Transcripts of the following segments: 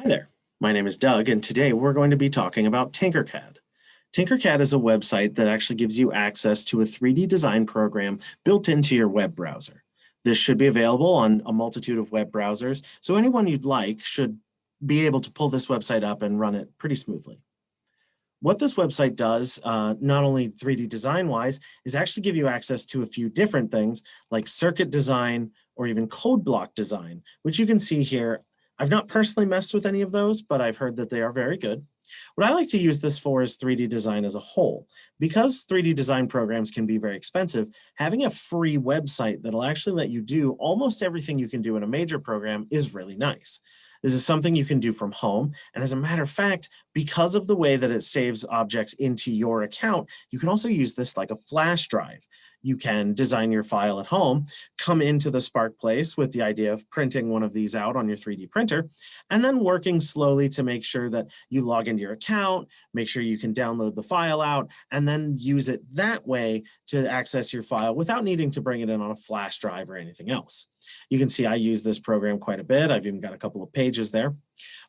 Hi there, my name is Doug, and today we're going to be talking about Tinkercad. Tinkercad is a website that actually gives you access to a 3D design program built into your web browser. This should be available on a multitude of web browsers, so anyone you'd like should be able to pull this website up and run it pretty smoothly. What this website does, not only 3D design-wise, is actually give you access to a few different things like circuit design or even code block design, which you can see here. I've not personally messed with any of those, but I've heard that they are very good. What I like to use this for is 3D design as a whole. Because 3D design programs can be very expensive, having a free website that'll actually let you do almost everything you can do in a major program is really nice. This is something you can do from home. And as a matter of fact, because of the way that it saves objects into your account, you can also use this like a flash drive. You can design your file at home, come into the Spark Place with the idea of printing one of these out on your 3D printer, and then working slowly to make sure that you log into your account, make sure you can download the file out, and then use it that way to access your file without needing to bring it in on a flash drive or anything else. You can see I use this program quite a bit. I've even got a couple of pages there.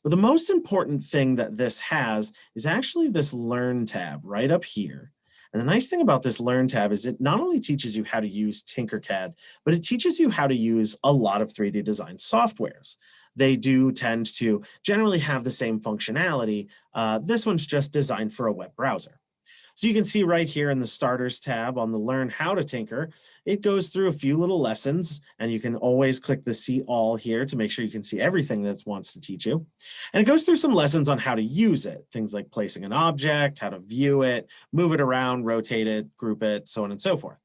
But the most important thing that this has is actually this Learn tab right up here. And the nice thing about this Learn tab is it not only teaches you how to use Tinkercad, but it teaches you how to use a lot of 3D design softwares. They do tend to generally have the same functionality. This one's just designed for a web browser. So you can see right here in the Starters tab on the Learn How to Tinker, it goes through a few little lessons, and you can always click the See All here to make sure you can see everything that it wants to teach you. And it goes through some lessons on how to use it, things like placing an object, how to view it, move it around, rotate it, group it, so on and so forth.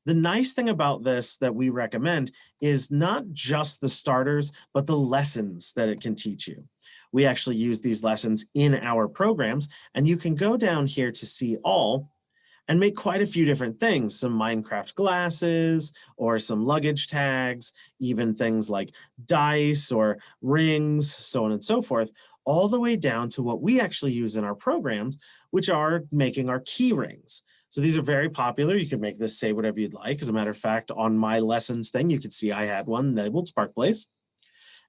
The nice thing about this that we recommend is not just the starters, but the lessons that it can teach you. We actually use these lessons in our programs, and you can go down here to see all and make quite a few different things, some Minecraft glasses or some luggage tags, even things like dice or rings, so on and so forth, all the way down to what we actually use in our programs, which are making our key rings. So these are very popular. You can make this say whatever you'd like. As a matter of fact, on my lessons thing, you could see I had one labeled Spark Place.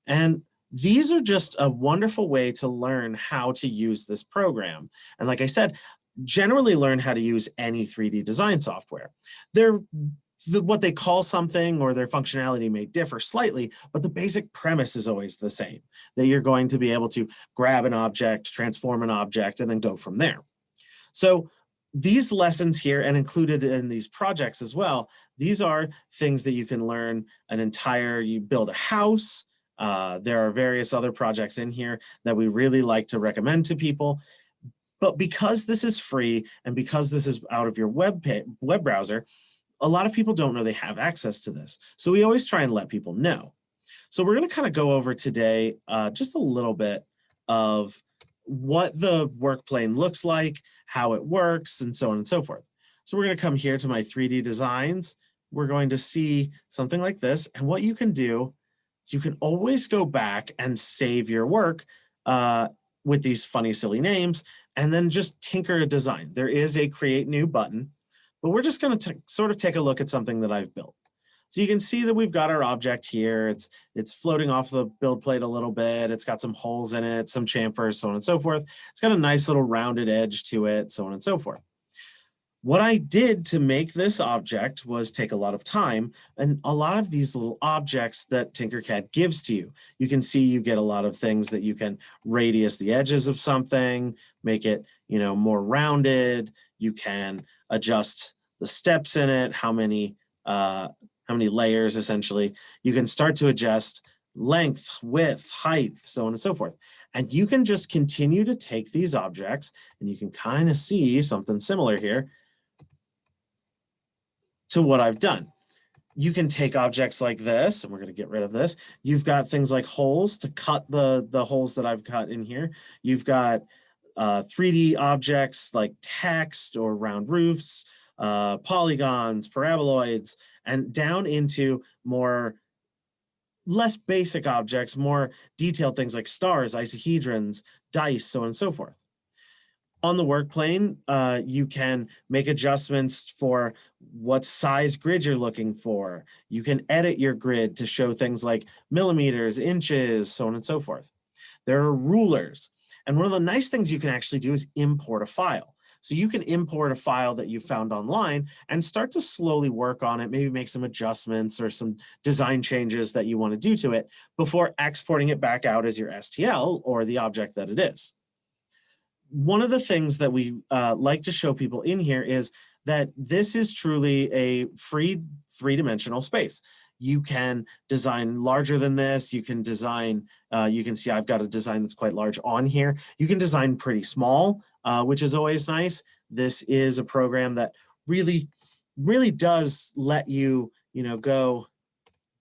And these are just a wonderful way to learn how to use this program. And like I said, generally learn how to use any 3D design software. What they call something or their functionality may differ slightly, but the basic premise is always the same, that you're going to be able to grab an object, transform an object, and then go from there. So these lessons here, and included in these projects as well, these are things that you can learn you build a house. There are various other projects in here that we really like to recommend to people. But because this is free and because this is out of your web browser, a lot of people don't know they have access to this. So we always try and let people know. So we're going to kind of go over today just a little bit of what the work plane looks like, how it works, and so on and so forth. So we're going to come here to my 3D designs. We're going to see something like this. And what you can do is you can always go back and save your work with these funny, silly names, and then just tinker a design. There is a Create New button, but we're just going to sort of take a look at something that I've built. So you can see that we've got our object here. It's floating off the build plate a little bit. It's got some holes in it, some chamfers, so on and so forth. It's got a nice little rounded edge to it, so on and so forth. What I did to make this object was take a lot of time and a lot of these little objects that Tinkercad gives to you. You can see you get a lot of things that you can radius the edges of something, make it, more rounded. You can adjust the steps in it, how many layers essentially. You can start to adjust length, width, height, so on and so forth. And you can just continue to take these objects and you can kind of see something similar here to what I've done. You can take objects like this, and we're going to get rid of this. You've got things like holes to cut the holes that I've cut in here. You've got 3D objects like text or round roofs, polygons, paraboloids, and down into less basic objects, more detailed things like stars, isohedrons, dice, so on and so forth. On the work plane, you can make adjustments for what size grid you're looking for. You can edit your grid to show things like millimeters, inches, so on and so forth. There are rulers. And one of the nice things you can actually do is import a file. So you can import a file that you found online and start to slowly work on it, maybe make some adjustments or some design changes that you want to do to it before exporting it back out as your STL or the object that it is. One of the things that we like to show people in here is that this is truly a free three-dimensional space. You can design larger than this. You can design, you can see I've got a design that's quite large on here. You can design pretty small, which is always nice. This is a program that really does let you, go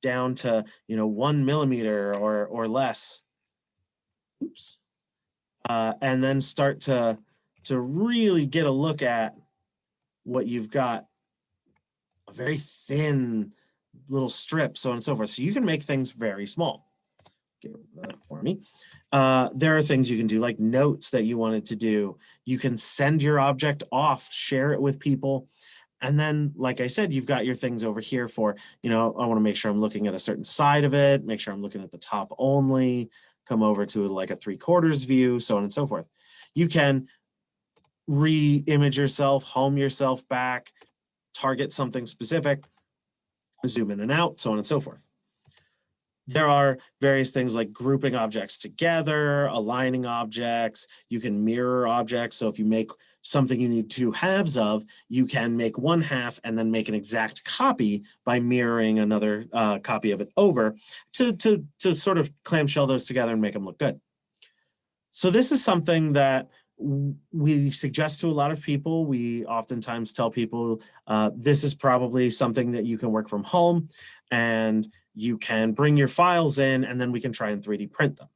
down to, 1 millimeter or less. Oops. And then start to really get a look at what you've got. A very thin little strip, so on and so forth. So you can make things very small. Get rid of that for me. There are things you can do, like notes that you wanted to do. You can send your object off, share it with people. And then, like I said, you've got your things over here for, I want to make sure I'm looking at a certain side of it, make sure I'm looking at the top only, come over to like a 3/4 view, so on and so forth. You can re-image yourself, home yourself back, target something specific, zoom in and out, so on and so forth. There are various things like grouping objects together, aligning objects. You can mirror objects. So if you make something you need 2 halves of, you can make 1 half and then make an exact copy by mirroring another copy of it over to sort of clamshell those together and make them look good. So this is something that we suggest to a lot of people. We oftentimes tell people this is probably something that you can work from home, and you can bring your files in and then we can try and 3D print them.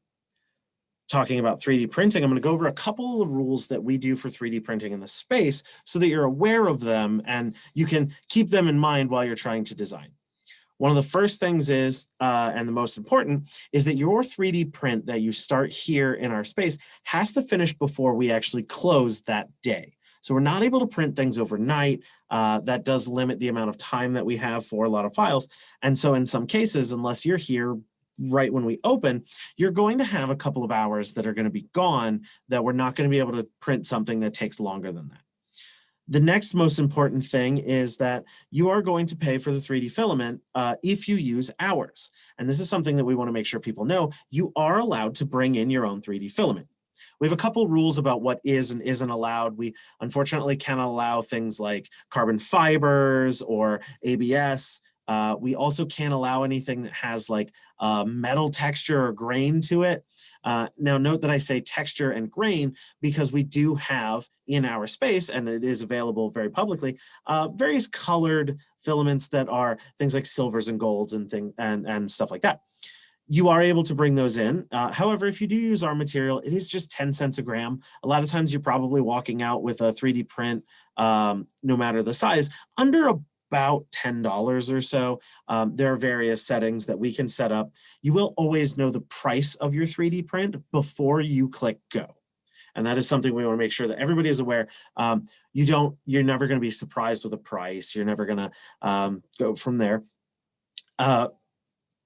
Talking about 3D printing, I'm going to go over a couple of the rules that we do for 3D printing in the space so that you're aware of them and you can keep them in mind while you're trying to design. One of the first things is, and the most important, is that your 3D print that you start here in our space has to finish before we actually close that day. So we're not able to print things overnight. That does limit the amount of time that we have for a lot of files. And so in some cases, unless you're here right when we open, you're going to have a couple of hours that are going to be gone that we're not going to be able to print something that takes longer than that. The next most important thing is that you are going to pay for the 3D filament if you use ours. And this is something that we want to make sure people know. You are allowed to bring in your own 3D filament. We have a couple rules about what is and isn't allowed. We unfortunately cannot allow things like carbon fibers or ABS. We also can't allow anything that has like metal texture or grain to it. Now note that I say texture and grain because we do have in our space, and it is available very publicly, various colored filaments that are things like silvers and golds and stuff like that. You are able to bring those in. However, if you do use our material, it is just 10 cents a gram. A lot of times you're probably walking out with a 3D print, no matter the size, under about $10 or so. There are various settings that we can set up. You will always know the price of your 3D print before you click go. And that is something we want to make sure that everybody is aware. You're never going to be surprised with a price. You're never going to go from there.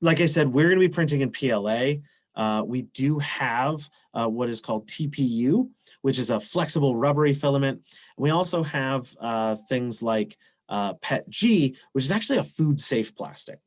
Like I said, we're going to be printing in PLA. We do have what is called TPU, which is a flexible rubbery filament. We also have things like PETG, which is actually a food safe plastic.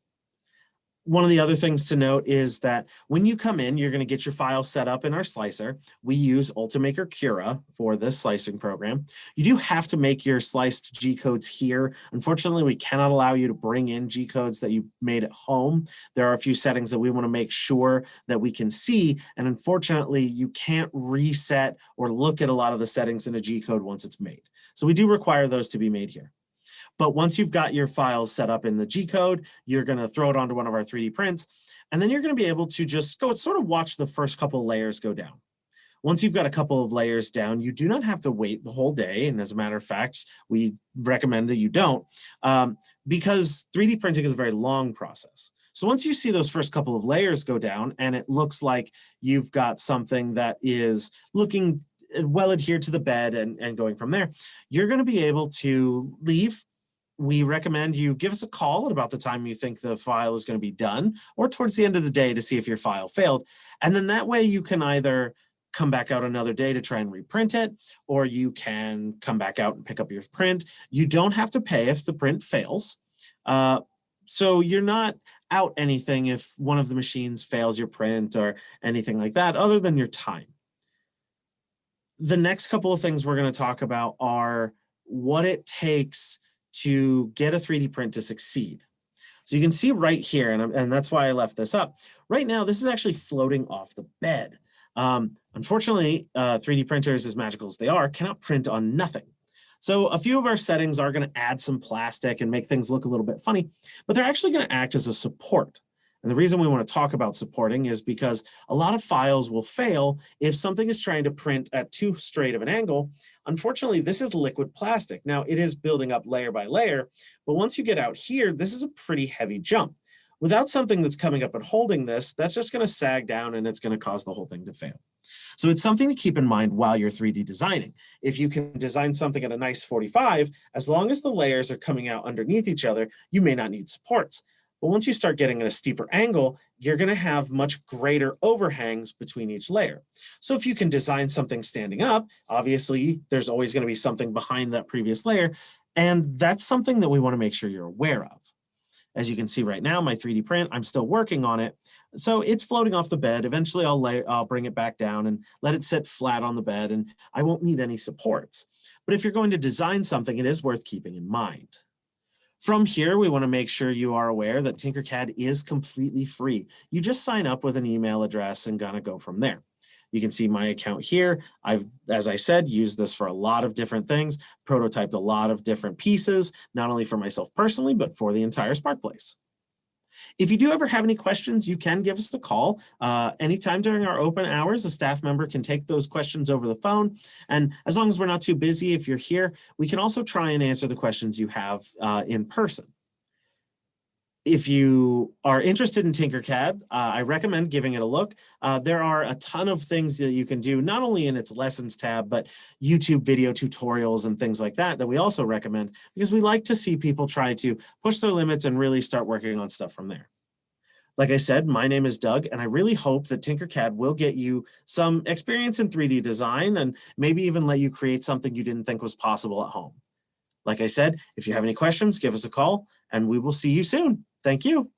One of the other things to note is that when you come in, you're going to get your file set up in our slicer. We use Ultimaker Cura for this slicing program. You do have to make your sliced G-codes here. Unfortunately, we cannot allow you to bring in G-codes that you made at home. There are a few settings that we want to make sure that we can see. And unfortunately, you can't reset or look at a lot of the settings in a G-code once it's made. So we do require those to be made here. But once you've got your files set up in the G-code, you're going to throw it onto one of our 3D prints, and then you're going to be able to just go sort of watch the first couple of layers go down. Once you've got a couple of layers down, you do not have to wait the whole day. And as a matter of fact, we recommend that you don't, because 3D printing is a very long process. So once you see those first couple of layers go down and it looks like you've got something that is looking well adhered to the bed and going from there, you're going to be able to leave. we recommend you give us a call at about the time you think the file is going to be done, or towards the end of the day to see if your file failed. And then that way you can either come back out another day to try and reprint it, or you can come back out and pick up your print. You don't have to pay if the print fails. So you're not out anything if one of the machines fails your print or anything like that, other than your time. The next couple of things we're going to talk about are what it takes to get a 3D print to succeed. So you can see right here, and that's why I left this up. Right now, this is actually floating off the bed. Unfortunately, 3D printers, as magical as they are, cannot print on nothing. So a few of our settings are going to add some plastic and make things look a little bit funny, but they're actually going to act as a support. And the reason we want to talk about supporting is because a lot of files will fail if something is trying to print at too straight of an angle. Unfortunately, this is liquid plastic. Now, it is building up layer by layer, but once you get out here, this is a pretty heavy jump. Without something that's coming up and holding this, that's just going to sag down and it's going to cause the whole thing to fail. So it's something to keep in mind while you're 3D designing. If you can design something at a nice 45, as long as the layers are coming out underneath each other, you may not need supports. But once you start getting at a steeper angle, you're going to have much greater overhangs between each layer. So if you can design something standing up, obviously there's always going to be something behind that previous layer. And that's something that we want to make sure you're aware of. As you can see right now, my 3D print, I'm still working on it. So it's floating off the bed. Eventually I'll bring it back down and let it sit flat on the bed, and I won't need any supports. But if you're going to design something, it is worth keeping in mind. From here, we want to make sure you are aware that Tinkercad is completely free. You just sign up with an email address and gonna go from there. You can see my account here. I've, as I said, used this for a lot of different things, prototyped a lot of different pieces, not only for myself personally, but for the entire Sparkplace. If you do ever have any questions, you can give us a call. Anytime during our open hours, a staff member can take those questions over the phone. And as long as we're not too busy, if you're here, we can also try and answer the questions you have in person. If you are interested in Tinkercad, I recommend giving it a look. There are a ton of things that you can do, not only in its lessons tab, but YouTube video tutorials and things like that we also recommend, because we like to see people try to push their limits and really start working on stuff from there. Like I said, my name is Doug, and I really hope that Tinkercad will get you some experience in 3D design and maybe even let you create something you didn't think was possible at home. Like I said, if you have any questions, give us a call, and we will see you soon. Thank you.